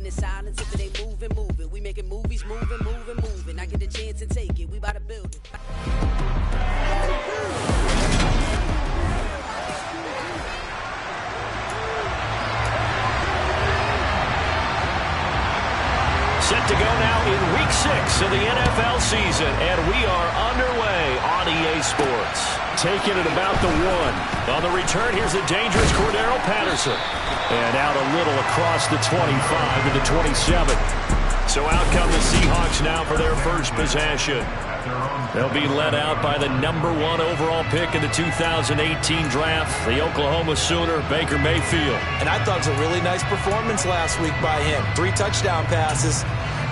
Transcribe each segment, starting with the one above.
moving in silence. If it ain't moving, moving. We making movies, moving, moving, moving. I get a chance and take it. We about to build it. Set to go now in Week 6 of the NFL season, and we are underway on EA Sports. Taking it about the 1. On the return, here's the dangerous Cordero Patterson. And out a little across the 25 to the 27. So out come the Seahawks now for their first possession. They'll be led out by the number 1 overall pick in the 2018 draft, the Oklahoma Sooner, Baker Mayfield. And I thought it was a really nice performance last week by him. 3 touchdown passes.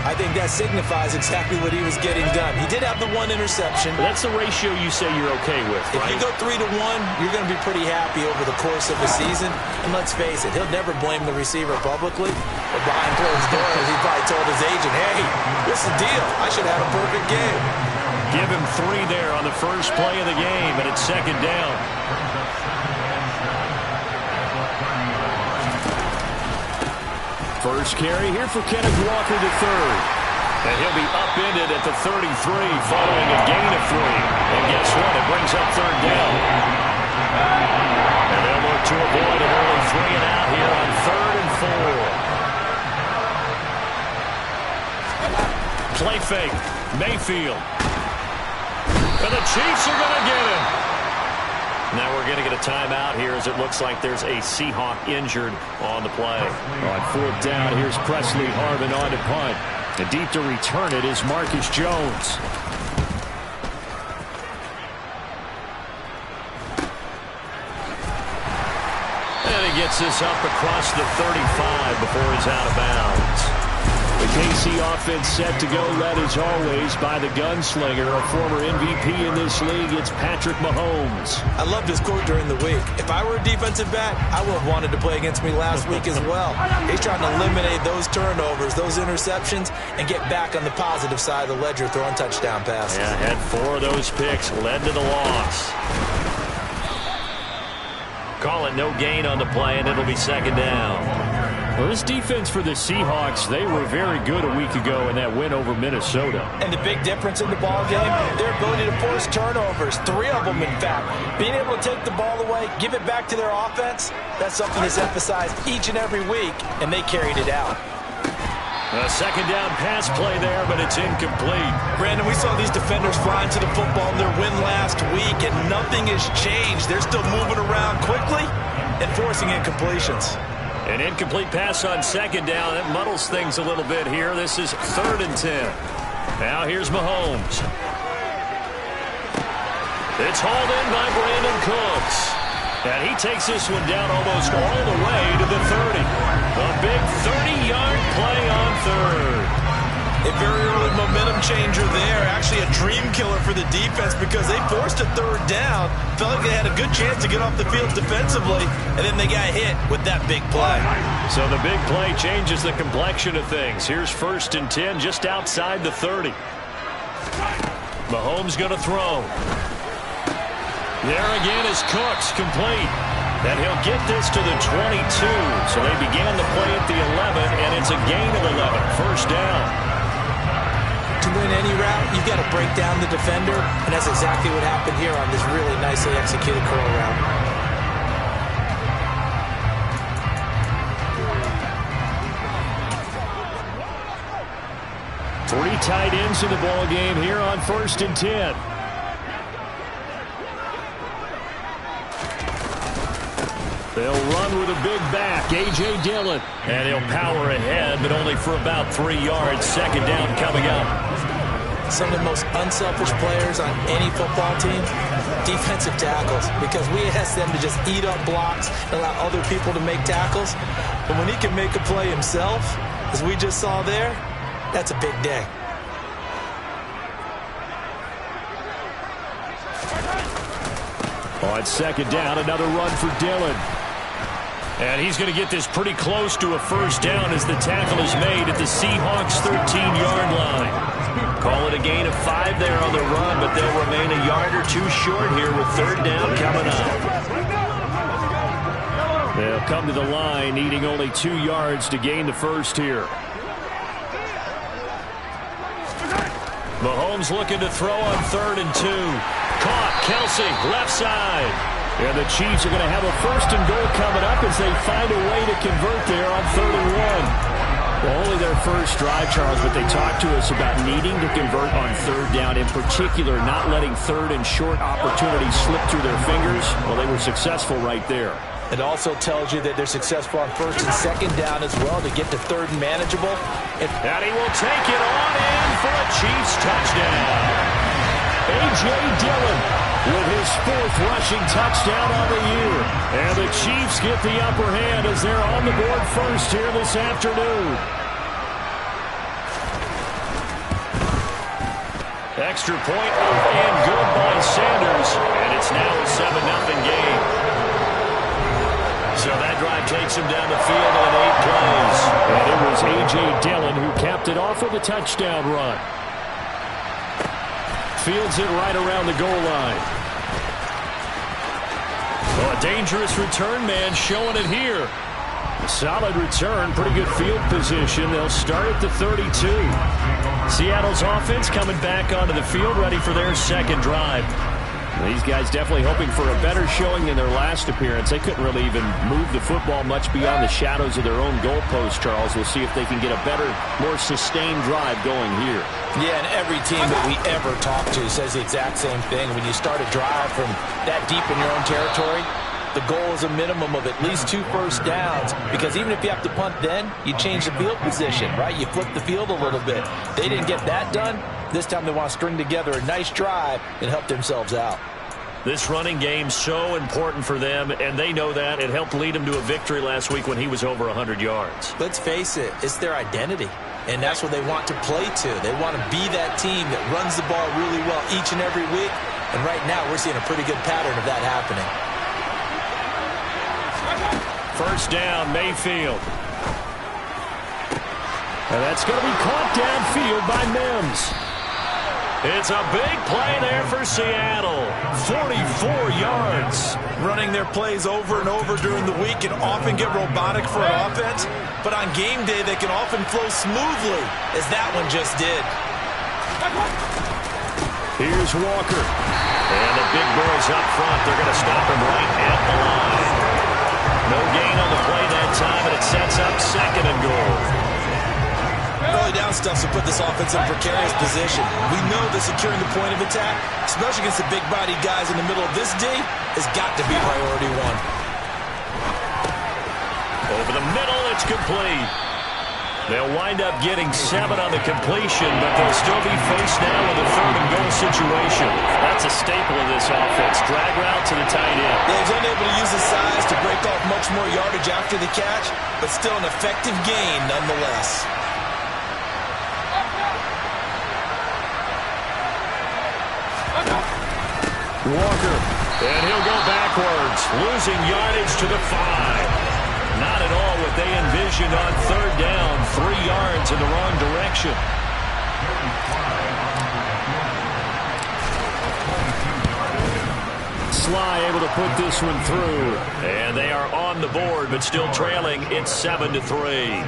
I think that signifies exactly what he was getting done. He did have the 1 interception. But that's the ratio you say you're okay with, right? If you go 3 to 1, you're going to be pretty happy over the course of the season. And let's face it, he'll never blame the receiver publicly. But behind closed doors, he probably told his agent, hey, this is the deal. I should have a perfect game. Give him 3 there on the first play of the game, and it's 2nd down. First carry here for Kenneth Walker III. And he'll be upended at the 33 following a gain of 3. And guess what? It brings up 3rd down. And they'll look to avoid an early 3 and out here on 3rd and 4. Play fake. Mayfield. And the Chiefs are going to get him. Now we're going to get a timeout here as it looks like there's a Seahawk injured on the play. On 4th down, here's Presley Harvin on to punt. And deep to return it is Marcus Jones. And he gets this up across the 35 before he's out of bounds. The KC offense set to go, led as always by the gunslinger, a former MVP in this league. It's Patrick Mahomes. I loved his quote during the week. If I were a defensive back, I would have wanted to play against me last week as well. He's trying to eliminate those turnovers, those interceptions, and get back on the positive side of the ledger throwing touchdown passes. Yeah, had 4 of those picks, led to the loss. Call it no gain on the play, and it'll be 2nd down. Well, this defense for the Seahawks, they were very good a week ago in that win over Minnesota. And the big difference in the ball game, their ability to force turnovers, 3 of them in fact. Being able to take the ball away, give it back to their offense, that's something that's emphasized each and every week, and they carried it out. A 2nd down pass play there, but it's incomplete. Brandon, we saw these defenders flying to the football in their win last week, and nothing has changed. They're still moving around quickly and forcing incompletions. An incomplete pass on 2nd down. That muddles things a little bit here. This is 3rd and 10. Now here's Mahomes. It's hauled in by Brandon Cooks. And he takes this one down almost all the way to the 30. A big 30-yard play on 3rd. A very early momentum changer there. Actually a dream killer for the defense because they forced a 3rd down. Felt like they had a good chance to get off the field defensively, and then they got hit with that big play. So the big play changes the complexion of things. Here's 1st and 10 just outside the 30. Mahomes going to throw. There again is Cooks, complete. And he'll get this to the 22. So they began the play at the 11, and it's a gain of 11. 1st down. To win any route, you've got to break down the defender, and that's exactly what happened here on this really nicely executed curl route. Three tight ends in the ball game here on 1st and 10. They'll run with a big back, A.J. Dillon. And he'll power ahead, but only for about 3 yards. 2nd down coming up. Some of the most unselfish players on any football team, defensive tackles, because we ask them to just eat up blocks and allow other people to make tackles. But when he can make a play himself, as we just saw there, that's a big day. On 2nd down, another run for Dillon. And he's going to get this pretty close to a 1st down as the tackle is made at the Seahawks' 13-yard line. Call it a gain of 5 there on the run, but they'll remain a yard or 2 short here with 3rd down coming up. They'll come to the line, needing only 2 yards to gain the first here. Mahomes looking to throw on 3rd and 2. Caught. Kelsey, left side. And the Chiefs are going to have a 1st and goal coming up as they find a way to convert there on 3rd and 1. Well, only their first drive, Charles, but they talked to us about needing to convert on 3rd down, in particular not letting 3rd and short opportunities slip through their fingers. Well, they were successful right there. It also tells you that they're successful on 1st and 2nd down as well to get to 3rd and manageable. And he will take it on in for a Chiefs touchdown. A.J. Dillon with his 4th rushing touchdown on the year. And the Chiefs get the upper hand as they're on the board first here this afternoon. Extra point and good by Sanders. And it's now a 7-0 game. So that drive takes him down the field in 8 plays. And it was A.J. Dillon who capped it off with a touchdown run. Fields it right around the goal line. Oh, a dangerous return man showing it here. Solid return, pretty good field position. They'll start at the 32. Seattle's offense coming back onto the field, ready for their 2nd drive. These guys definitely hoping for a better showing than their last appearance. They couldn't really even move the football much beyond the shadows of their own goalpost, Charles. We'll see if they can get a better, more sustained drive going here. Yeah, and every team that we ever talk to says the exact same thing. When you start a drive from that deep in your own territory, the goal is a minimum of at least 2 first downs, because even if you have to punt then, you change the field position, right? You flip the field a little bit. They didn't get that done. This time they want to string together a nice drive and help themselves out. This running game so important for them, and they know that. It helped lead them to a victory last week when he was over 100 yards. Let's face it, it's their identity, and that's what they want to play to. They want to be that team that runs the ball really well each and every week, and right now we're seeing a pretty good pattern of that happening. 1st down, Mayfield. And that's going to be caught downfield by Mims. It's a big play there for Seattle. 44 yards. Running their plays over and over during the week can often get robotic for an offense, but on game day they can often flow smoothly, as that one just did. Here's Walker. And the big boys up front. They're going to stop him right at the line. No gain on the play that time, and it sets up 2nd and goal. Early down stuff to put this offense in a precarious position. We know that securing the point of attack, especially against the big-bodied guys in the middle of this D, has got to be priority 1. Over the middle, it's complete. They'll wind up getting 7 on the completion, but they'll still be faced now with a 3rd and goal situation. That's a staple of this offense. Drag route to the tight end. Yeah, he's unable to use his size to break off much more yardage after the catch, but still an effective gain nonetheless. Walker, and he'll go backwards, losing yardage to the 5. Not at all what they envisioned on 3rd down. 3 yards in the wrong direction. Sly able to put this one through. And they are on the board, but still trailing. It's 7-3.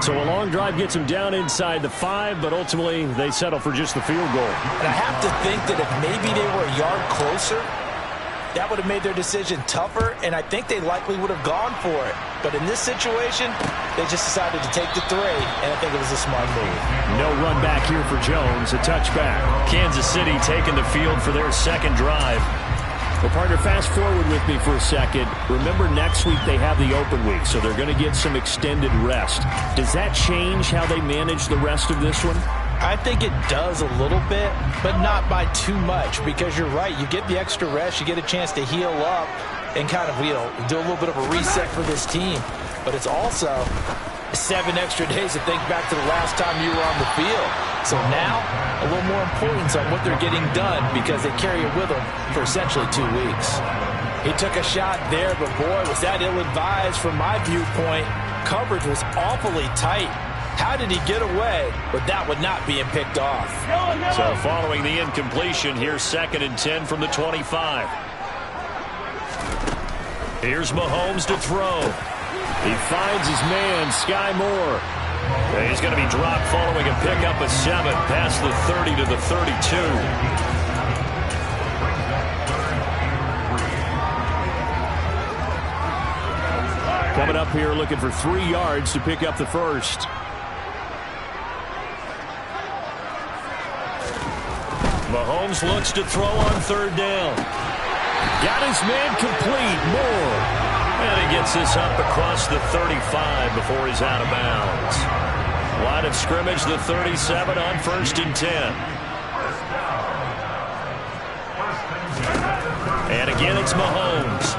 So a long drive gets them down inside the 5, but ultimately they settle for just the field goal. And I have to think that if maybe they were a yard closer, that would have made their decision tougher, and I think they likely would have gone for it. But in this situation, they just decided to take the 3, and I think it was a smart move. No run back here for Jones, a touchback. Kansas City taking the field for their 2nd drive. Well, partner, fast forward with me for a second. Remember, next week they have the open week, so they're going to get some extended rest. Does that change how they manage the rest of this one? I think it does a little bit, but not by too much, because you're right. You get the extra rest, you get a chance to heal up and kind of, do a little bit of a reset for this team. But it's also 7 extra days to think back to the last time you were on the field. So now, a little more importance on what they're getting done, because they carry it with them for essentially 2 weeks. He took a shot there, but boy, was that ill-advised from my viewpoint. Coverage was awfully tight. How did he get away with that one not being picked off? So following the incompletion, here's 2nd and 10 from the 25. Here's Mahomes to throw. He finds his man, Sky Moore. And he's going to be dropped following a pickup of 7 past the 30 to the 32. Coming up here looking for 3 yards to pick up the first. Mahomes looks to throw on 3rd down. Got his man complete. Moore. And he gets this up across the 35 before he's out of bounds. Line of scrimmage, the 37 on 1st and 10. And again, it's Mahomes.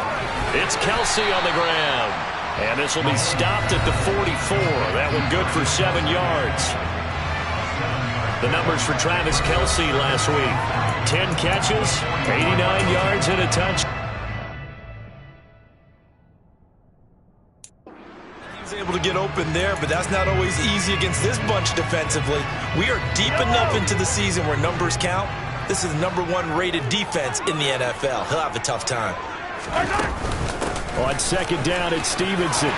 It's Kelsey on the ground. And this will be stopped at the 44. That one good for 7 yards. The numbers for Travis Kelsey last week. 10 catches, 89 yards, and a touch. He was able to get open there, but that's not always easy against this bunch defensively. We are deep enough into the season where numbers count. This is the #1 rated defense in the NFL. He'll have a tough time. On 2nd down, it's Stevenson.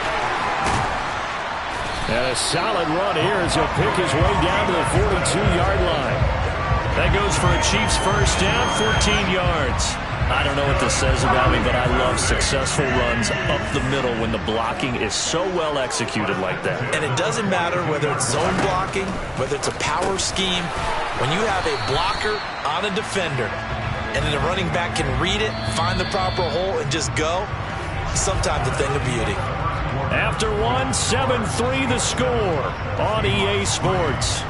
And a solid run here as he'll pick his way down to the 42-yard line. That goes for a Chiefs first down, 14 yards. I don't know what this says about me, but I love successful runs up the middle when the blocking is so well executed like that. And it doesn't matter whether it's zone blocking, whether it's a power scheme. When you have a blocker on a defender, and then the running back can read it, find the proper hole, and just go, sometimes a thing of beauty. After 1, 7-3 the score on EA Sports.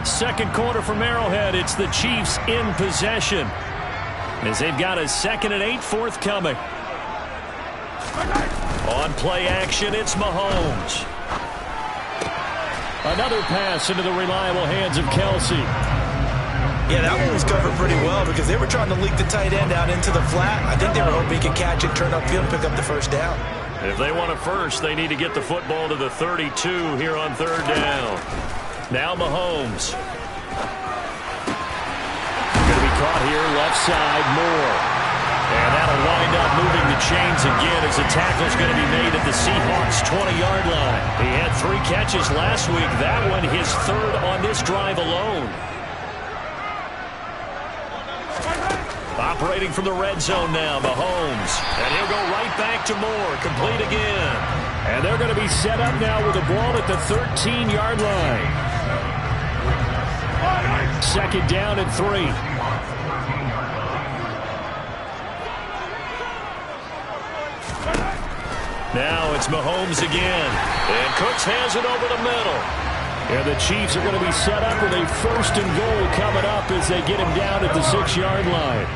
Second quarter from Arrowhead. It's the Chiefs in possession as they've got a 2nd and 8 forthcoming. On play action, it's Mahomes. Another pass into the reliable hands of Kelsey. Yeah, that one was covered pretty well because they were trying to leak the tight end out into the flat. I think they were hoping he could catch it, turn upfield, and pick up the first down. If they want it first, they need to get the football to the 32 here on 3rd down. Now Mahomes. Going to be caught here, left side, Moore. And that'll wind up moving the chains again as the tackle's going to be made at the Seahawks' 20-yard line. He had 3 catches last week. That one his 3rd on this drive alone. Operating from the red zone now, Mahomes. And he'll go right back to Moore, complete again. And they're going to be set up now with the ball at the 13-yard line. 2nd down and 3. Now it's Mahomes again. And Cooks has it over the middle. And the Chiefs are going to be set up with a 1st and goal coming up as they get him down at the 6-yard line.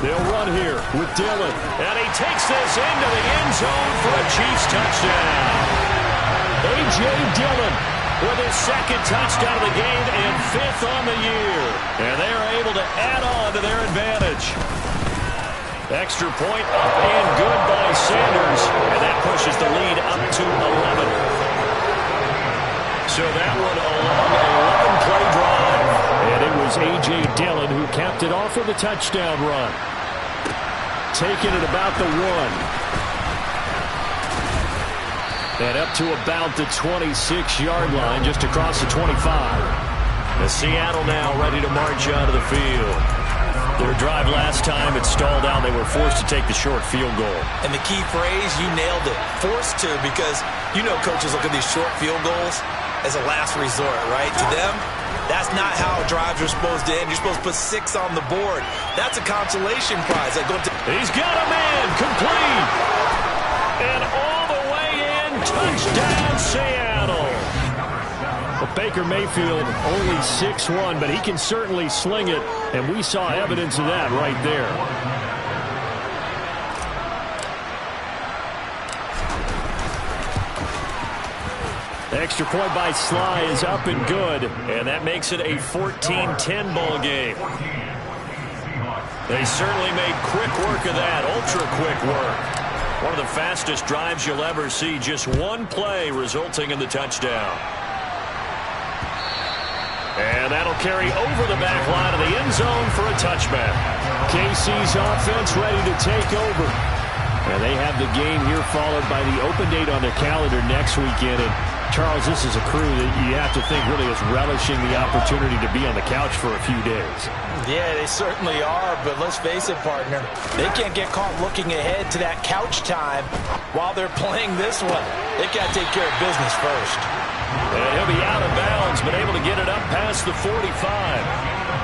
They'll run here with Dillon. And he takes this into the end zone for a Chiefs touchdown. A.J. Dillon with his 2nd touchdown of the game and 5th on the year. And they are able to add on to their advantage. Extra point up and good by Sanders. And that pushes the lead up to 11. So that one a long 11-play drive. And it was A.J. Dillon who capped it off with a touchdown run. Taking it about the 1. And up to about the 26-yard line, just across the 25. The Seattle now ready to march onto the field. Their drive last time, it stalled out. They were forced to take the short field goal. And the key phrase, you nailed it. Forced to, because you know coaches look at these short field goals as a last resort, right? To them, that's not how drives are supposed to end. You're supposed to put 6 on the board. That's a consolation prize. He's got a man, complete. And all the way in, touchdown Seattle. Well, Baker Mayfield only 6'1", but he can certainly sling it, and we saw evidence of that right there. Extra point by Sly is up and good, and that makes it a 14-10 ball game. They certainly made quick work of that, ultra-quick work. One of the fastest drives you'll ever see, just one play resulting in the touchdown. And that'll carry over the back line of the end zone for a touchback. KC's offense ready to take over. And they have the game here followed by the open date on their calendar next weekend. And Charles, this is a crew that you have to think really is relishing the opportunity to be on the couch for a few days. Yeah, they certainly are, but let's face it, partner. They can't get caught looking ahead to that couch time while they're playing this one. They got to take care of business first. And he'll be out of bounds, but able to get it up past the 45.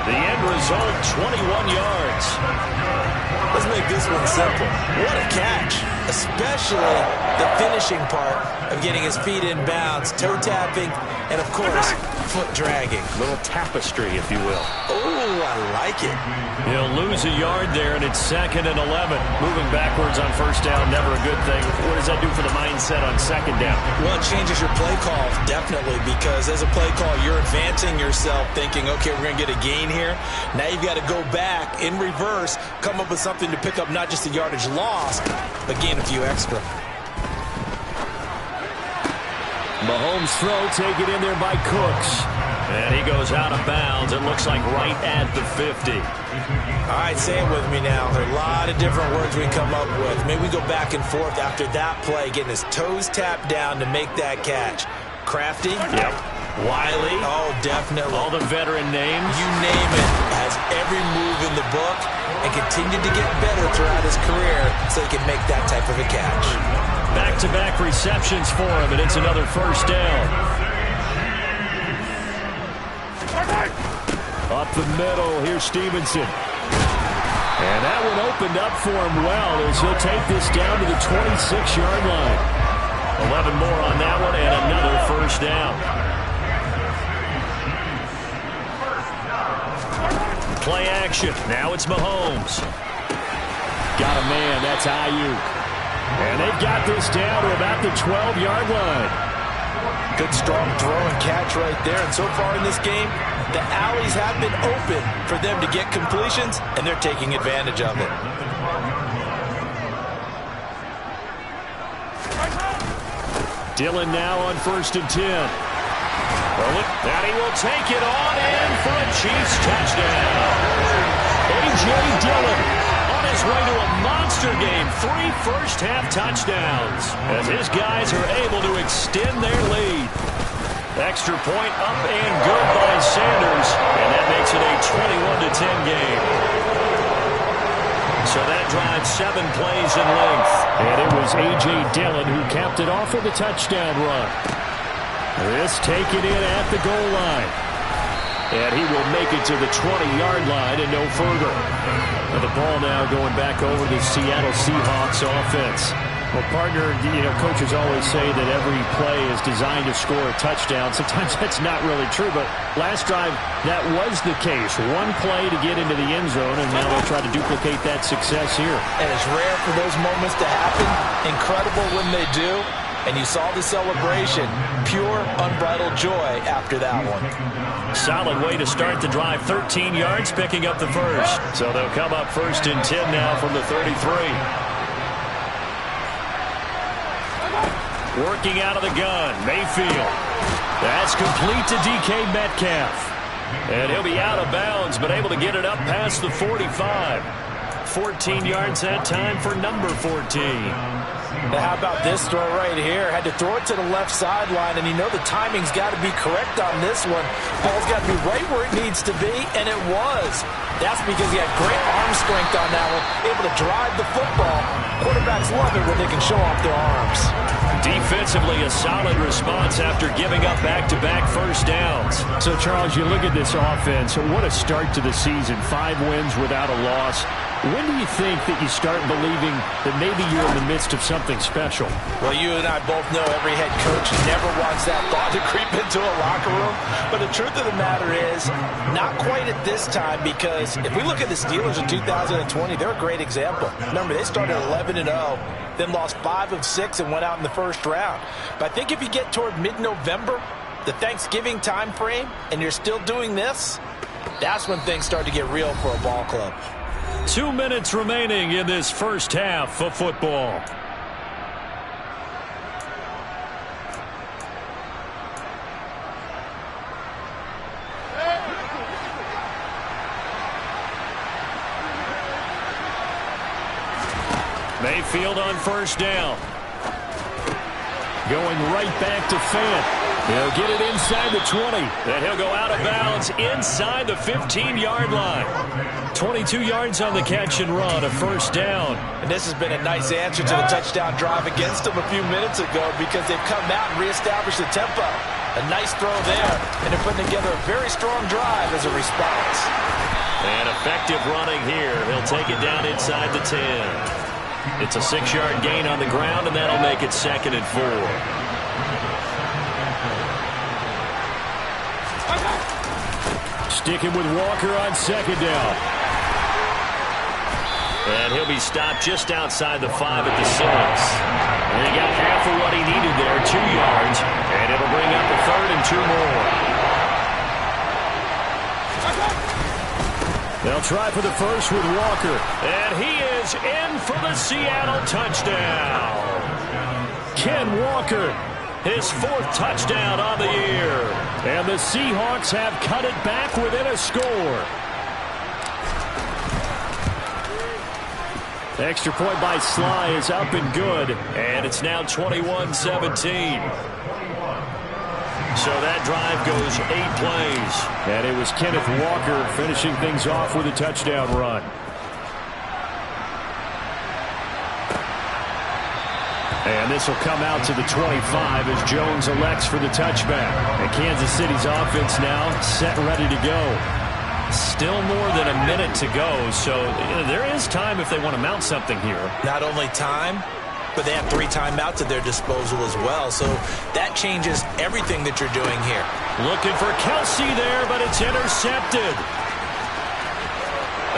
The end result, 21 yards. Let's make this one simple. What a catch, especially the finishing part of getting his feet in bounds, toe tapping, and of course, foot dragging. Little tapestry, if you will. Oh, I like it. He'll lose a yard there, and it's 2nd and 11. Moving backwards on first down, never a good thing. What does that do for the mindset on 2nd down? Well, it changes your play call, definitely, because as a play call, you're advancing yourself, thinking, okay, we're going to get a gain here. Now you've got to go back in reverse, come up with something to pick up not just the yardage lost, but gain a few extra. Mahomes' throw taken in there by Cooks. And he goes out of bounds. It looks like right at the 50. All right, say it with me now. There are a lot of different words we come up with. Maybe we go back and forth after that play, getting his toes tapped down to make that catch. Crafty? Yep. Wiley? Oh, definitely. All the veteran names? You name it. Has every move in the book and continued to get better throughout his career so he can make that type of a catch. Back-to-back receptions for him, and it's another first down. Up the middle, here's Stevenson. And that one opened up for him well as he'll take this down to the 26-yard line. 11 more on that one and another first down. Play action. Now it's Mahomes. Got a man. That's Ayuk. And they've got this down to about the 12-yard line. Good strong throw and catch right there. And so far in this game, the alleys have been open for them to get completions, and they're taking advantage of it. Dillon now on 1st and 10. And he will take it on in for a Chiefs touchdown. A.J. Dillon on his way to a monster game. 3 first-half touchdowns as his guys are able to extend their lead. Extra point up and good by Sanders, and that makes it a 21-10 game. So that drives 7 plays in length. And it was A.J. Dillon who capped it off with a touchdown run. This taken in at the goal line. And he will make it to the 20-yard line and no further. And the ball now going back over the Seattle Seahawks offense. Well, partner, coaches always say that every play is designed to score a touchdown. Sometimes that's not really true, but last drive, that was the case. One play to get into the end zone, and now they'll try to duplicate that success here. And it's rare for those moments to happen. Incredible when they do. And you saw the celebration. Pure, unbridled joy after that one. Solid way to start the drive. 13 yards, picking up the first. So they'll come up 1st and 10 now from the 33. Working out of the gun, Mayfield. That's complete to DK Metcalf. And he'll be out of bounds, but able to get it up past the 45. 14 yards that time for number 14. Now how about this throw right here? Had to throw it to the left sideline, and the timing's got to be correct on this one. Ball's got to be right where it needs to be, and it was. That's because he had great arm strength on that one, able to drive the football. Quarterbacks love it when they can show off their arms. Defensively, a solid response after giving up back-to-back first downs. So, Charles, you look at this offense, what a start to the season. 5 wins without a loss. When do you think that you start believing that maybe you're in the midst of something special? Well, you and I both know every head coach never wants that thought to creep into a locker room. But the truth of the matter is, not quite at this time, because if we look at the Steelers in 2020, they're a great example. Remember, they started 11-0, then lost 5 of 6 and went out in the first round. But I think if you get toward mid-November, the Thanksgiving time frame, and you're still doing this, that's when things start to get real for a ball club. 2 minutes remaining in this first half of football. Mayfield on first down. Going right back to Fant. He'll get it inside the 20. Then he'll go out of bounds inside the 15-yard line. 22 yards on the catch and run, a first down. And this has been a nice answer to the touchdown drive against them a few minutes ago because they've come out and reestablished the tempo. A nice throw there, and they're putting together a very strong drive as a response. And effective running here. He'll take it down inside the 10. It's a 6-yard gain on the ground, and that'll make it 2nd and 4. Sticking with Walker on second down. And he'll be stopped just outside the 5 at the 6. And he got half of what he needed there, 2 yards. And it'll bring up a 3rd and 2 more. They'll try for the first with Walker. And he is in for the Seattle touchdown. Ken Walker, his 4th touchdown on the year. And the Seahawks have cut it back within a score. Extra point by Sly is up and good. And it's now 21-17. So that drive goes 8 plays. And it was Kenneth Walker finishing things off with a touchdown run. And this will come out to the 25 as Jones elects for the touchback. And Kansas City's offense now set and ready to go. Still more than a minute to go, so there is time if they want to mount something here. Not only time, but they have 3 timeouts at their disposal as well, so that changes everything that you're doing here. Looking for Kelsey there, but it's intercepted.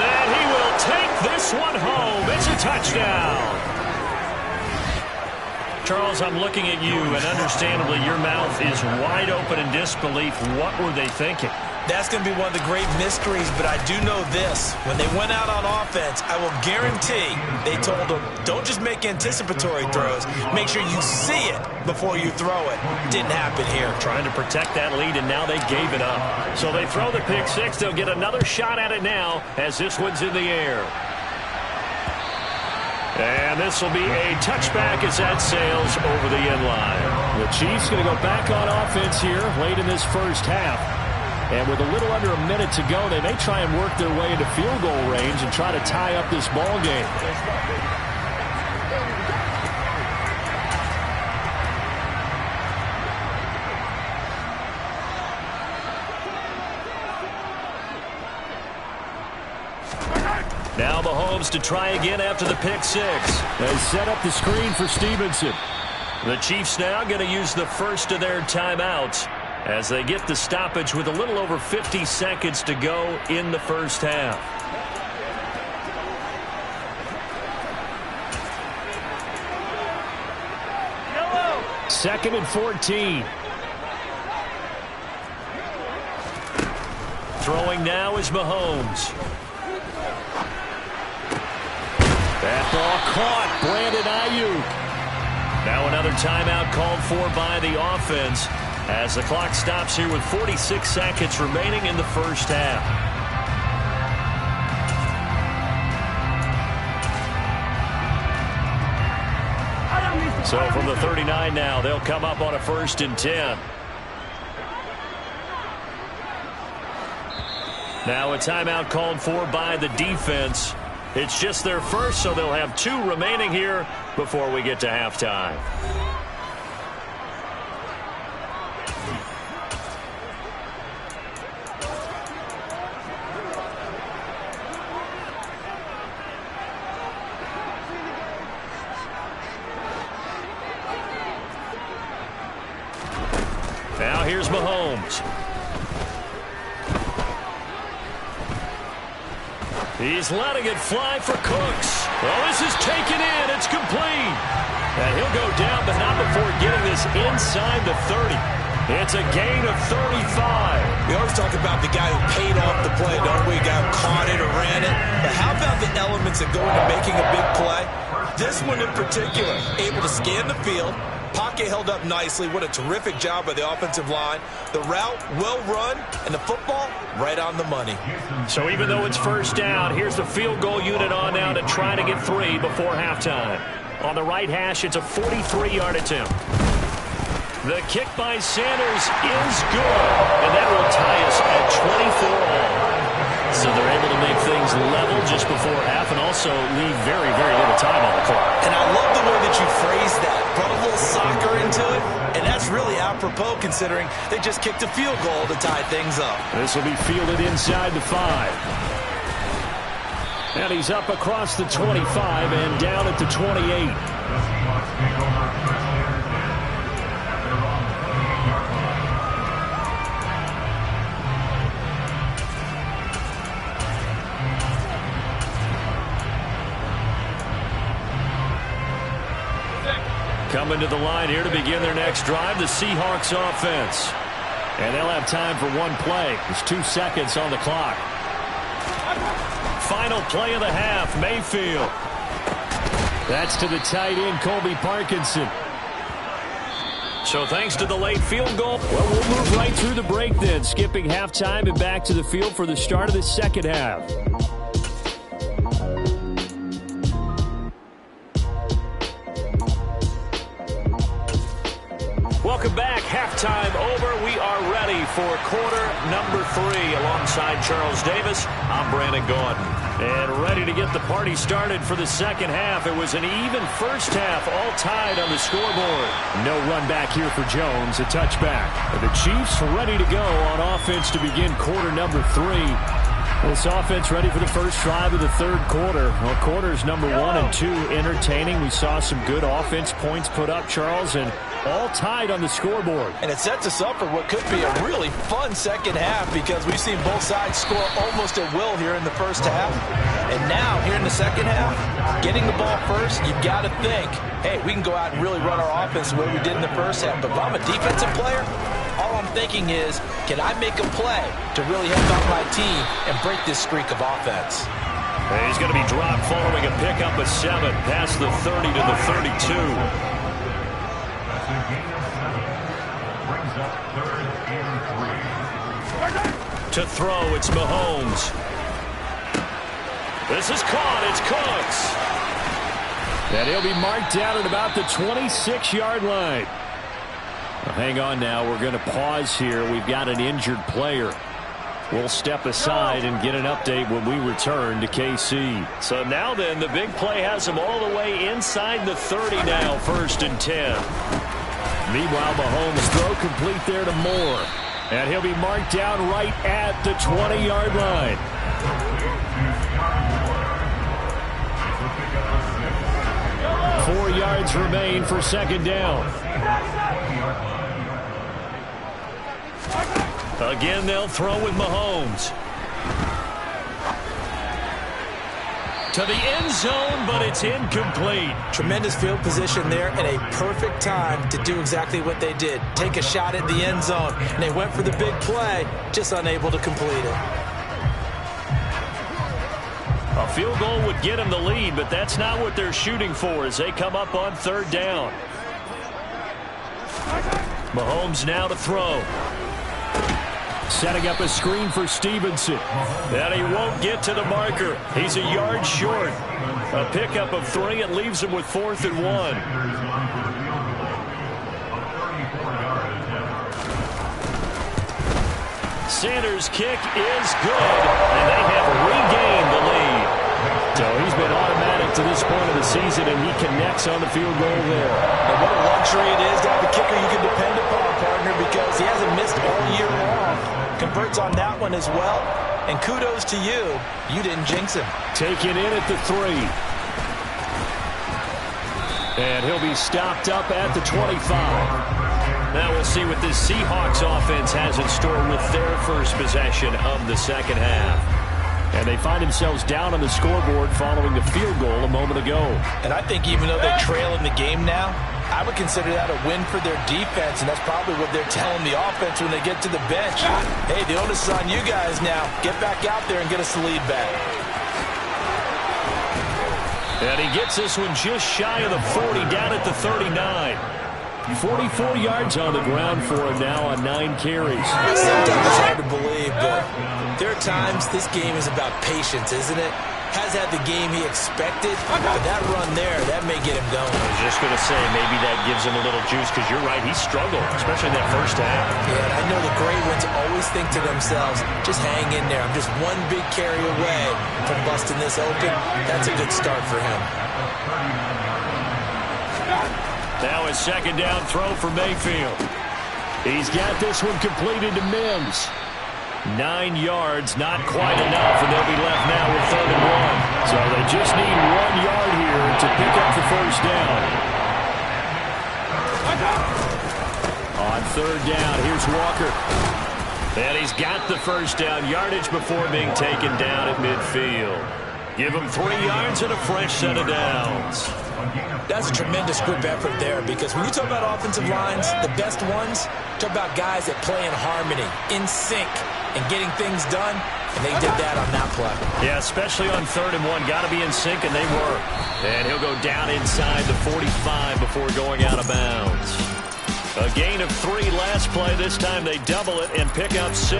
And he will take this one home. It's a touchdown. Charles, I'm looking at you, and understandably your mouth is wide open in disbelief. What were they thinking? That's going to be one of the great mysteries, but I do know this. When they went out on offense, I will guarantee they told them, don't just make anticipatory throws. Make sure you see it before you throw it. Didn't happen here. Trying to protect that lead, and now they gave it up. So they throw the pick six. They'll get another shot at it now as this one's in the air. And this will be a touchback as that sails over the end line. The Chiefs going to go back on offense here late in this first half. And with a little under a minute to go, they may try and work their way into field goal range and try to tie up this ball game. Now Mahomes to try again after the pick six. They set up the screen for Stevenson. The Chiefs now going to use the first of their timeouts as they get the stoppage with a little over 50 seconds to go in the first half. Second and 14. Throwing now is Mahomes. That ball caught. Brandon Ayuk. Now another timeout called for by the offense as the clock stops here with 46 seconds remaining in the first half. So from the 39 now, they'll come up on a 1st and 10. Now a timeout called for by the defense. It's just their first, so they'll have 2 remaining here before we get to halftime. Now here's Mahomes. He's letting it fly for Cooks. Well, this is taken in. It's complete. And he'll go down, but not before getting this inside the 30. It's a gain of 35. We always talk about the guy who paid off the play, don't we? A guy who caught it or ran it. But how about the elements that go into making a big play? This one in particular, able to scan the field, pocket held up nicely. What a terrific job by the offensive line. The route, well run, and the football, right on the money. So even though it's first down, here's the field goal unit on now to try to get 3 before halftime. On the right hash, it's a 43-yard attempt. The kick by Sanders is good, and that will tie us at 24 all. So they're able to make things level just before half and also leave very, very little time on the clock. And I love the way that you phrased that. Brought a little soccer into it, and that's really apropos considering they just kicked a field goal to tie things up. This will be fielded inside the 5. And he's up across the 25 and down at the 28. Coming to the line here to begin their next drive, the Seahawks offense. And they'll have time for one play. There's 2 seconds on the clock. Final play of the half, Mayfield. That's to the tight end, Colby Parkinson. So thanks to the late field goal, well, we'll move right through the break then, skipping halftime and back to the field for the start of the second half. Welcome back. Halftime over. We are ready for quarter number 3. Alongside Charles Davis, I'm Brandon Gordon. And ready to get the party started for the second half. It was an even first half, all tied on the scoreboard. No run back here for Jones, a touchback. The Chiefs ready to go on offense to begin quarter number 3. This offense ready for the first drive of the third quarter. Well, quarters number 1 and 2 entertaining. We saw some good offense points put up, Charles, and all tied on the scoreboard. And it sets us up for what could be a really fun second half because we've seen both sides score almost at will here in the first half. And now, here in the second half, getting the ball first, you've got to think, hey, we can go out and really run our offense the way we did in the first half. But if I'm a defensive player, all I'm thinking is, can I make a play to really help out my team and break this streak of offense? He's going to be dropped following a pickup of 7 past the 30 to the 32. To throw, it's Mahomes. This is caught. It's Cooks. And he'll be marked down at about the 26-yard line. Well, hang on now. We're going to pause here. We've got an injured player. We'll step aside and get an update when we return to KC. So now then, the big play has him all the way inside the 30 now, 1st and 10. Meanwhile, Mahomes throw complete there to Moore. And he'll be marked down right at the 20-yard line. Four yards remain for second down. Again, they'll throw with Mahomes. To the end zone, but it's incomplete. Tremendous field position there and a perfect time to do exactly what they did. Take a shot at the end zone. And they went for the big play, just unable to complete it. A field goal would get them the lead, but that's not what they're shooting for as they come up on 3rd down. Mahomes now to throw. Setting up a screen for Stevenson. And he won't get to the marker. He's a yard short. A pickup of 3. It leaves him with 4th and 1. Sanders' kick is good. And they have regained the lead. So he's been automatic to this point of the season, and he connects on the field goal there. And what a luxury it is to have a kicker you can depend upon, partner, because he hasn't missed all year long. Converts on that one as well. And kudos to you. You didn't jinx him. Taken in at the 3. And he'll be stopped up at the 25. Now we'll see what this Seahawks offense has in store with their first possession of the second half. And they find themselves down on the scoreboard following the field goal a moment ago. And I think even though they trail in the game now, I would consider that a win for their defense, and that's probably what they're telling the offense when they get to the bench. Hey, the onus is on you guys now. Get back out there and get us the lead back. And he gets this one just shy of the 40, down at the 39. 44 yards on the ground for him now on 9 carries. Sometimes it's hard to believe, but there are times this game is about patience, isn't it? Has had the game he expected, but that run there, that may get him going. I was just going to say, maybe that gives him a little juice, because you're right, he struggled, especially in that first half. Yeah, and I know the great ones always think to themselves, just hang in there. I'm just one big carry away from busting this open. That's a good start for him. Now a second down throw for Mayfield. He's got this one completed to Mims. 9 yards, not quite enough, and they'll be left now with 3rd and 1. So they just need 1 yard here to pick up the first down. On 3rd down, here's Walker. And he's got the first down, yardage before being taken down at midfield. Give him 3 yards and a fresh set of downs. That's a tremendous group effort there, because when you talk about offensive lines, the best ones, talk about guys that play in harmony, in sync, and getting things done, and they did that on that play. Yeah, especially on 3rd and 1. Got to be in sync, and they were. And he'll go down inside the 45 before going out of bounds. A gain of 3 last play. This time they double it and pick up 6.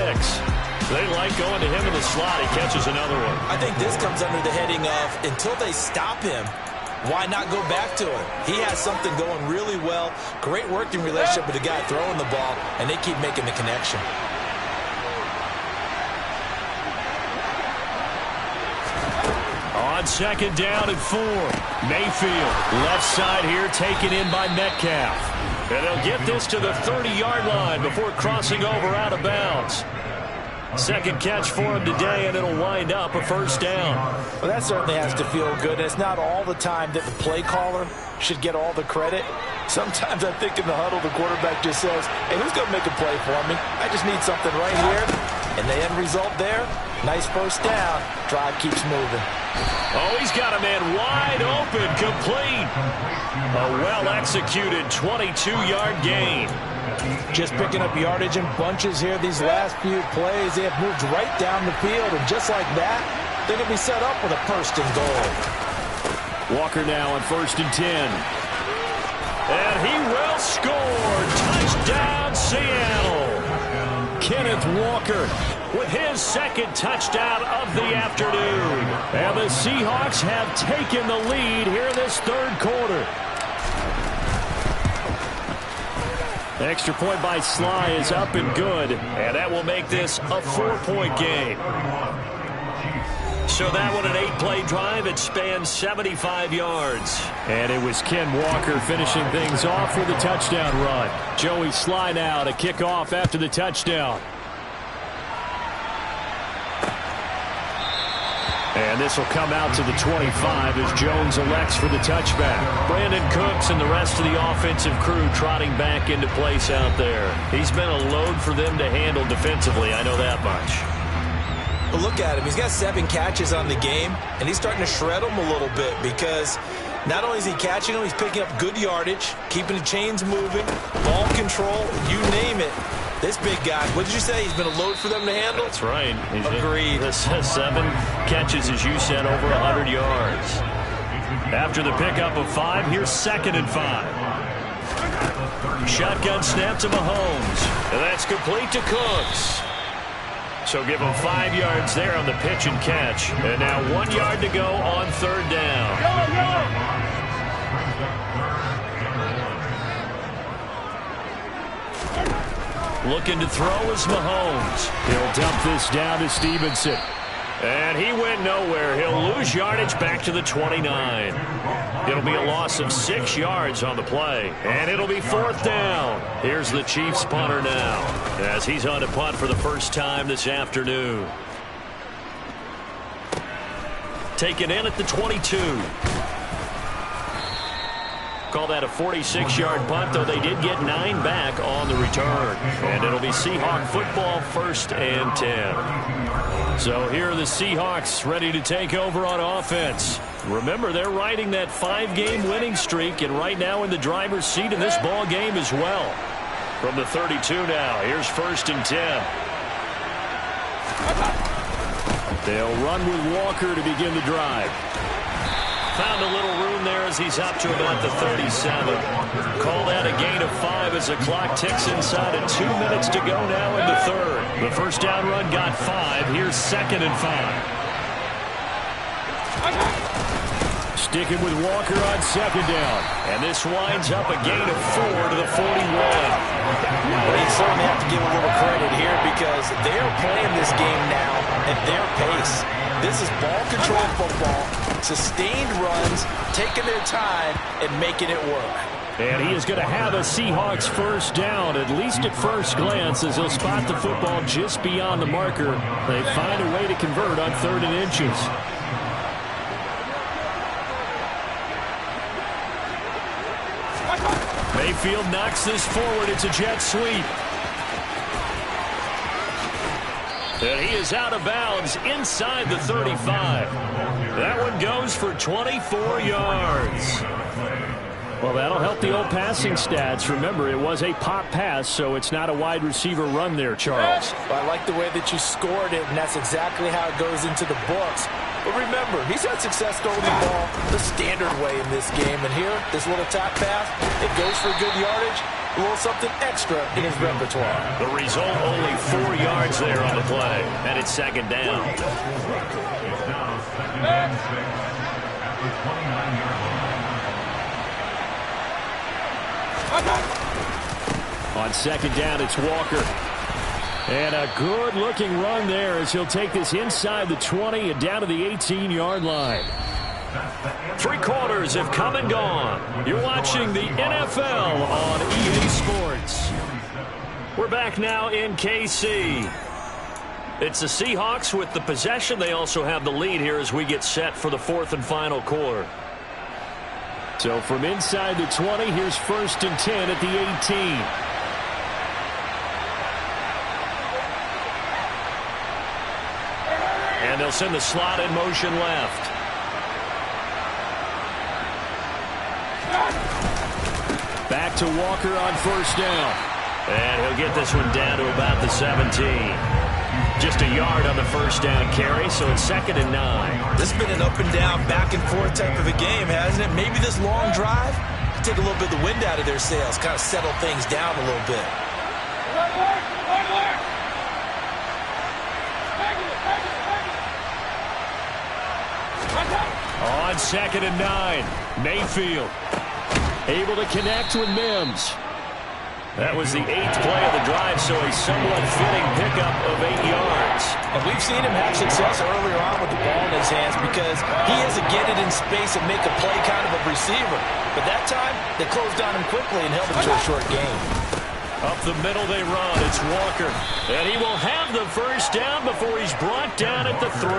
They like going to him in the slot. He catches another one. I think this comes under the heading of, until they stop him, why not go back to him? He has something going really well. Great working relationship with the guy throwing the ball, and they keep making the connection. On 2nd down and 4. Mayfield, left side here, taken in by Metcalf. And they'll get this to the 30-yard line before crossing over out of bounds. Second catch for him today, and it'll wind up a first down. Well, that certainly has to feel good. It's not all the time that the play caller should get all the credit. Sometimes I think in the huddle, the quarterback just says, hey, who's going to make a play for me? I just need something right here. And the end result there, nice first down. Drive keeps moving. Oh, he's got a man wide open, complete. A well-executed 22-yard gain. Just picking up yardage in bunches here these last few plays. They have moved right down the field, and just like that, they're going to be set up with a 1st and goal. Walker now on 1st and 10. And he will score. Touchdown, Seattle. Kenneth Walker with his 2nd touchdown of the afternoon. And the Seahawks have taken the lead here in this 3rd quarter. Extra point by Sly is up and good, and that will make this a 4-point game. So that one, an 8-play drive. It spans 75 yards. And it was Ken Walker finishing things off with a touchdown run. Joey Sly now to kick off after the touchdown. And this will come out to the 25 as Jones elects for the touchback. Brandon Cooks and the rest of the offensive crew trotting back into place out there. He's been a load for them to handle defensively, I know that much. But look at him. He's got 7 catches on the game, and he's starting to shred them a little bit, because not only is he catching them, he's picking up good yardage, keeping the chains moving, ball control, you name it. This big guy, what did you say? He's been a load for them to handle? That's right. Agreed. 7 catches, as you said, over 100 yards. After the pickup of 5, here's 2nd and 5. Shotgun snap to Mahomes. And that's complete to Cooks. So give him 5 yards there on the pitch and catch. And now 1 yard to go on 3rd down. Looking to throw is Mahomes. He'll dump this down to Stevenson. And he went nowhere. He'll lose yardage back to the 29. It'll be a loss of 6 yards on the play. And it'll be 4th down. Here's the Chiefs punter now, as he's on to punt for the first time this afternoon. Taken in at the 22. Call that a 46-yard punt, though they did get 9 back on the return. And it'll be Seahawk football, 1st and 10. So here are the Seahawks ready to take over on offense. Remember, they're riding that 5-game winning streak, and right now in the driver's seat in this ball game as well. From the 32 now, here's 1st and 10. They'll run with Walker to begin the drive. Found a little room there as as he's up to about the 37. Called out a gain of 5 as the clock ticks inside of 2 minutes to go now in the third. The first down run got 5. Here's 2nd and 5. Sticking with Walker on 2nd down. And this winds up a gain of 4 to the 41. Well, you certainly have to give a little credit here because they are playing this game now at their pace. This is ball control football, sustained runs, taking their time, and making it work. And he is going to have a Seahawks first down, at least at first glance, as he'll spot the football just beyond the marker. They find a way to convert on 3rd and inches. Mayfield knocks this forward. It's a jet sweep. And he is out of bounds inside the 35. That one goes for 24 yards. Well, that'll help the old passing stats. Remember, it was a pop pass, so it's not a wide receiver run there, Charles. Well, I like the way that you scored it, and that's exactly how it goes into the books. But remember, he's had success throwing the ball the standard way in this game. And here, this little tap pass, it goes for good yardage, a little something extra in his repertoire. The result, only 4 yards there on the play. And it's 2nd down. On 2nd down, it's Walker. And a good-looking run there as he'll take this inside the 20 and down to the 18-yard line. 3 quarters have come and gone. You're watching the NFL on EA Sports. We're back now in KC. It's the Seahawks with the possession. They also have the lead here as we get set for the 4th and final quarter. So from inside the 20, here's 1st and 10 at the 18. And they'll send the slot in motion left. Back to Walker on 1st down. And he'll get this one down to about the 17. Just a yard on the 1st down carry, so it's 2nd and 9. This has been an up and down, back and forth type of a game, hasn't it? Maybe this long drive can take a little bit of the wind out of their sails, kind of settle things down a little bit. On 2nd and 9, Mayfield able to connect with Mims. That was the 8th play of the drive, so a somewhat fitting pickup of 8 yards. And we've seen him have success earlier on with the ball in his hands because he has to get it in space and make a play kind of a receiver. But that time, they closed on him quickly and held him to a short game. Up the middle they run. It's Walker. And he will have the first down before he's brought down at the 3.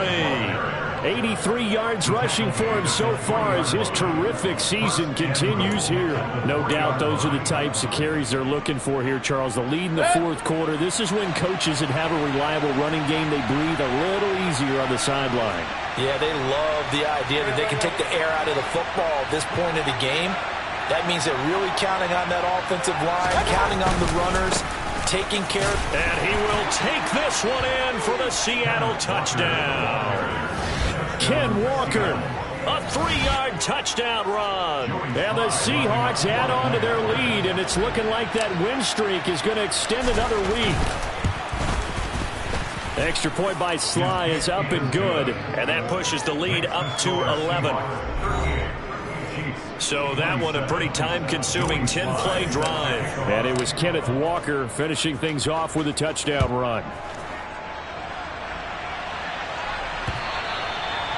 83 yards rushing for him so far as his terrific season continues here. No doubt those are the types of carries they're looking for here, Charles. The lead in the 4th quarter. This is when coaches that have a reliable running game, they breathe a little easier on the sideline. Yeah, they love the idea that they can take the air out of the football at this point of the game. That means they're really counting on that offensive line, counting on the runners, taking care of... And he will take this one in for the Seattle touchdown. Ken Walker, a 3-yard touchdown run. And the Seahawks add on to their lead, and it's looking like that win streak is going to extend another week. Extra point by Sly is up and good, and that pushes the lead up to 11. So that one a pretty time-consuming 10-play drive. And it was Kenneth Walker finishing things off with a touchdown run.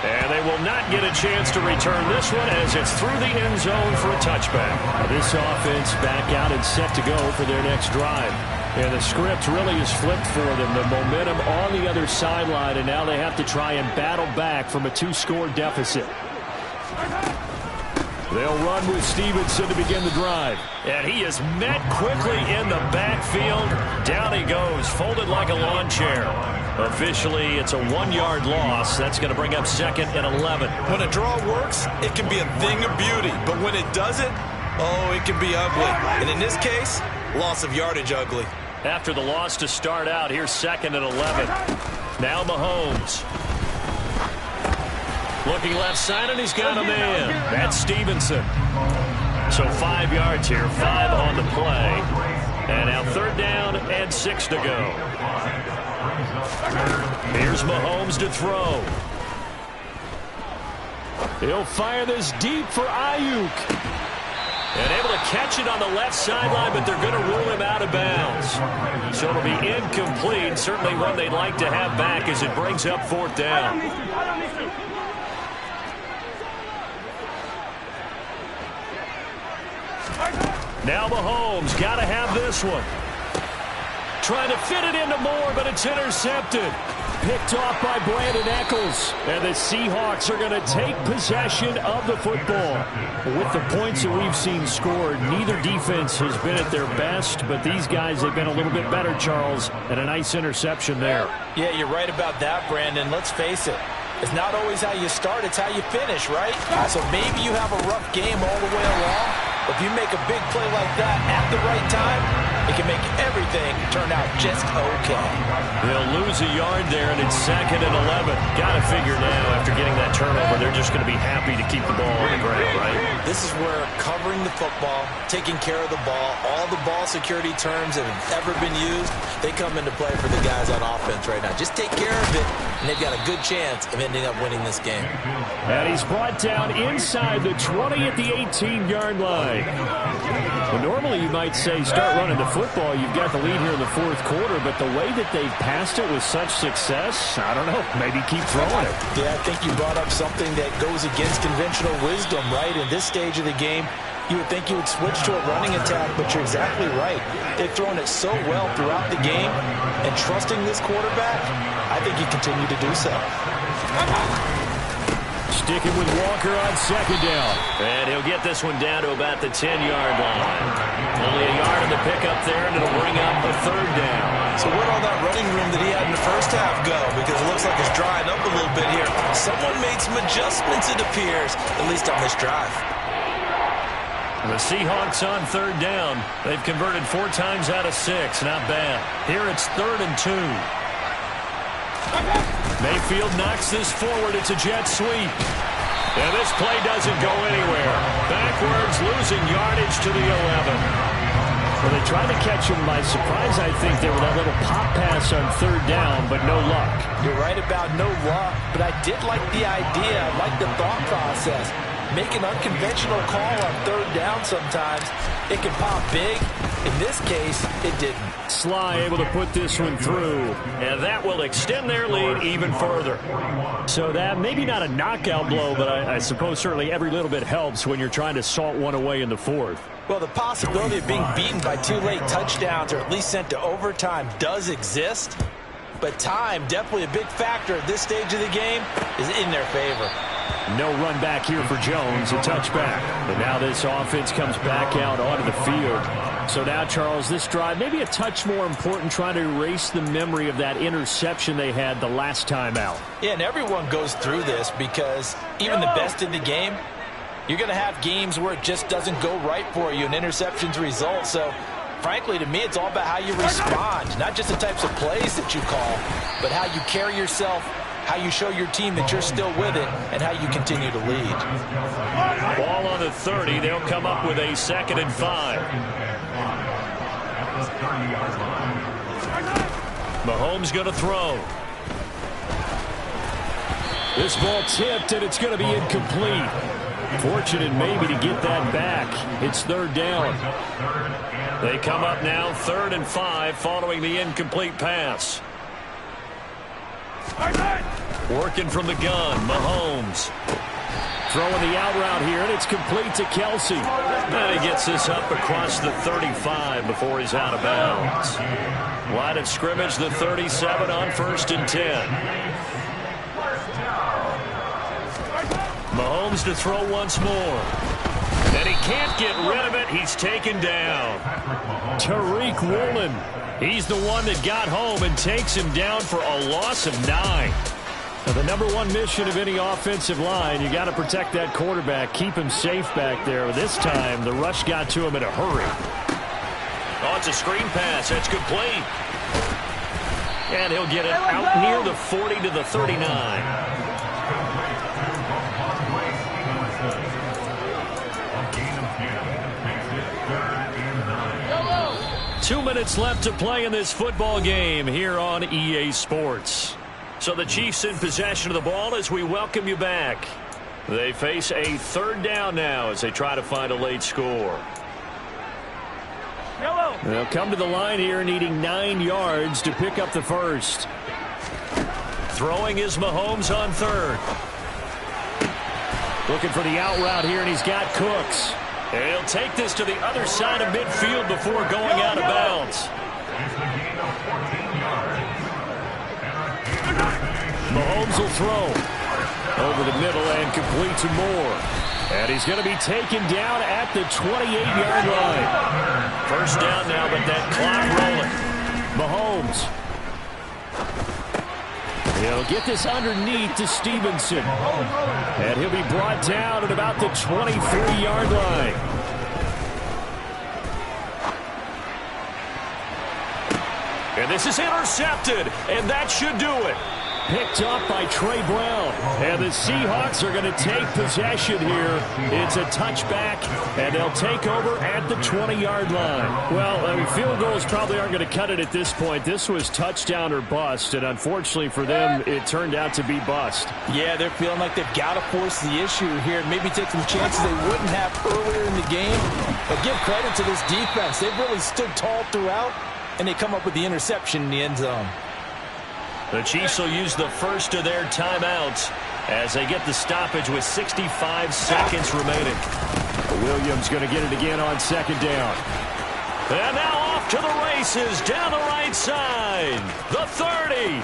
And they will not get a chance to return this one as it's through the end zone for a touchback. This offense back out and set to go for their next drive. And the script really is flipped for them. The momentum on the other sideline, and now they have to try and battle back from a 2-score deficit. They'll run with Stevenson to begin the drive. And he is met quickly in the backfield. Down he goes, folded like a lawn chair. Officially, it's a 1-yard loss. That's going to bring up 2nd and 11. When a draw works, it can be a thing of beauty. But when it doesn't, oh, it can be ugly. And in this case, loss of yardage ugly. After the loss to start out, here's 2nd and 11. Now Mahomes. Looking left side, and he's got a man. That's Stevenson. So 5 yards here, 5 on the play. And now 3rd down and 6 to go. Here's Mahomes to throw. He'll fire this deep for Ayuk. And able to catch it on the left sideline, but they're going to rule him out of bounds. So it'll be incomplete. Certainly one they'd like to have back as it brings up 4th down. Now Mahomes got to have this one. Trying to fit it into Moore, but it's intercepted. Picked off by Brandon Echols. And the Seahawks are going to take possession of the football. With the points that we've seen scored, neither defense has been at their best, but these guys have been a little bit better, Charles, and a nice interception there. Yeah, you're right about that, Brandon. Let's face it. It's not always how you start, it's how you finish, right? So maybe you have a rough game all the way along, but if you make a big play like that at the right time, it can make everything turn out just okay. They'll lose a yard there, and it's 2nd and 11. Got to figure now, after getting that turnover, they're just going to be happy to keep the ball on the ground, right? This is where covering the football, taking care of the ball, all the ball security terms that have ever been used, they come into play for the guys on offense right now. Just take care of it, and they've got a good chance of ending up winning this game. And he's brought down inside the 20 at the 18-yard line. Well, normally you might say start running the football. You've got the lead here in the 4th quarter, but the way that they've passed it with such success, I don't know, maybe keep throwing it. Yeah, I think you brought up something that goes against conventional wisdom, right? In this stage of the game, you would think you would switch to a running attack, but you're exactly right. They've thrown it so well throughout the game, and trusting this quarterback, I think you continue to do so. Sticking with Walker on 2nd down. And he'll get this one down to about the 10-yard line. Only a yard in the pickup there, and it'll bring up a 3rd down. So where'd all that running room that he had in the first half go? Because it looks like it's drying up a little bit here. Someone made some adjustments, it appears, at least on this drive. The Seahawks on 3rd down. They've converted 4 times out of 6. Not bad. Here it's 3rd and 2. Mayfield knocks this forward. It's a jet sweep. And this play doesn't go anywhere. Backwards, losing yardage to the 11. Well, they tried to catch him by surprise, I think, there with that little pop pass on 3rd down, but no luck. You're right about no luck, but I did like the idea. I like the thought process. Make an unconventional call on 3rd down sometimes. It can pop big. In this case, it didn't. Sly able to put this one through, and that will extend their lead even further. So that maybe not a knockout blow, but I suppose certainly every little bit helps when you're trying to salt one away in the 4th. Well, the possibility of being beaten by 2 late touchdowns or at least sent to overtime does exist, but time, definitely a big factor at this stage of the game, is in their favor. No run back here for Jones, a touchback. But now this offense comes back out onto the field. So now, Charles, this drive maybe a touch more important, trying to erase the memory of that interception they had the last time out. Yeah, and everyone goes through this because even the best in the game, you're going to have games where it just doesn't go right for you and interceptions result. So, frankly, to me, it's all about how you respond, not just the types of plays that you call, but how you carry yourself, how you show your team that you're still with it, and how you continue to lead. Ball on the 30. They'll come up with a 2nd and 5. Mahomes going to throw. This ball tipped, and it's going to be incomplete. Fortunate maybe to get that back. It's 3rd down. They come up now 3rd and 5 following the incomplete pass. Working from the gun, Mahomes. Throwing the out route here, and it's complete to Kelsey. And he gets this up across the 35 before he's out of bounds. Line of scrimmage, the 37 on 1st and 10. Mahomes to throw once more. And he can't get rid of it. He's taken down. Tariq Woolen. He's the one that got home and takes him down for a loss of 9. Now, the #1 mission of any offensive line, you got to protect that quarterback, keep him safe back there. This time, the rush got to him in a hurry. Oh, it's a screen pass. That's complete. And he'll get it out near the 40 to the 39. 2 minutes left to play in this football game here on EA Sports. So the Chiefs in possession of the ball as we welcome you back. They face a third down now as they try to find a late score. They'll come to the line here needing 9 yards to pick up the first. Throwing is Mahomes on third. Looking for the out route here, and he's got Cooks. And he'll take this to the other side of midfield before going out of bounds. Mahomes will throw over the middle and complete to Moore. And he's going to be taken down at the 28-yard line. First down now, but that clock rolling. Mahomes. He'll get this underneath to Stevenson. And he'll be brought down at about the 23-yard line. And this is intercepted, and that should do it. Picked up by Trey Brown. And the Seahawks are going to take possession here. It's a touchback, and they'll take over at the 20-yard line. Well, field goals probably aren't going to cut it at this point. This was touchdown or bust, and unfortunately for them, it turned out to be bust. Yeah, they're feeling like they've got to force the issue here, maybe take some chances they wouldn't have earlier in the game. But give credit to this defense. They've really stood tall throughout, and they come up with the interception in the end zone. The Chiefs will use the first of their timeouts as they get the stoppage with 65 seconds remaining. Williams going to get it again on second down. And now off to the races down the right side. The 30,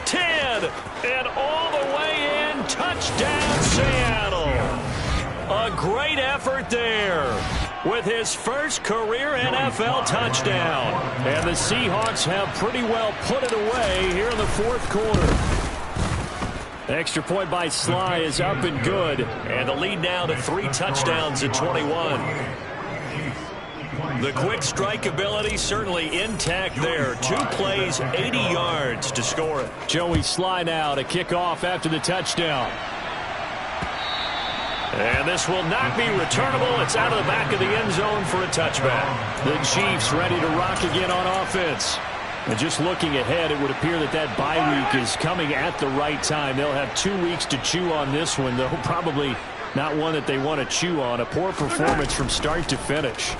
10, and all the way in. Touchdown, Seattle. A great effort there with his first career NFL touchdown. And the Seahawks have pretty well put it away here in the fourth quarter. Extra point by Sly is up and good. And the lead now to 3 touchdowns at 21. The quick strike ability certainly intact there. 2 plays, 80 yards to score it. Joey Sly now to kick off after the touchdown. And this will not be returnable. It's out of the back of the end zone for a touchback. The Chiefs ready to rock again on offense. And just looking ahead, it would appear that that bye week is coming at the right time. They'll have 2 weeks to chew on this one, though probably not one that they want to chew on. A poor performance from start to finish.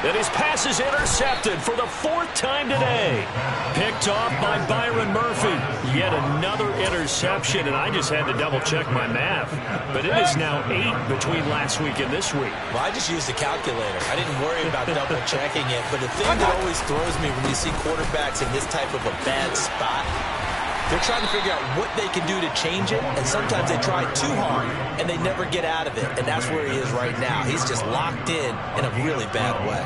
And his pass is intercepted for the 4th time today. Picked off by Byron Murphy. Yet another interception, and I just had to double-check my math. But it is now 8 between last week and this week. Well, I just used a calculator. I didn't worry about double-checking it. But the thing that always throws me when you see quarterbacks in this type of a bad spot, they're trying to figure out what they can do to change it, and sometimes they try too hard, and they never get out of it, and that's where he is right now. He's just locked in a really bad way.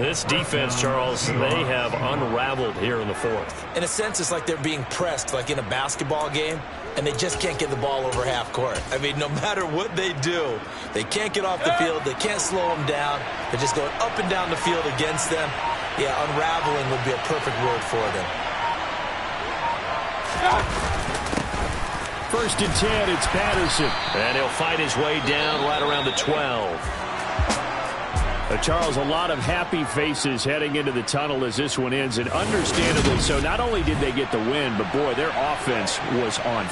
This defense, Charles, they have unraveled here in the 4th. In a sense, it's like they're being pressed, like in a basketball game, and they just can't get the ball over half court. I mean, no matter what they do, they can't get off the field. They can't slow them down. They're just going up and down the field against them. Yeah, unraveling would be a perfect word for them. 1st and 10, it's Patterson. And he'll fight his way down right around the 12. Charles, a lot of happy faces heading into the tunnel as this one ends, and understandably so. Not only did they get the win, but boy, their offense was on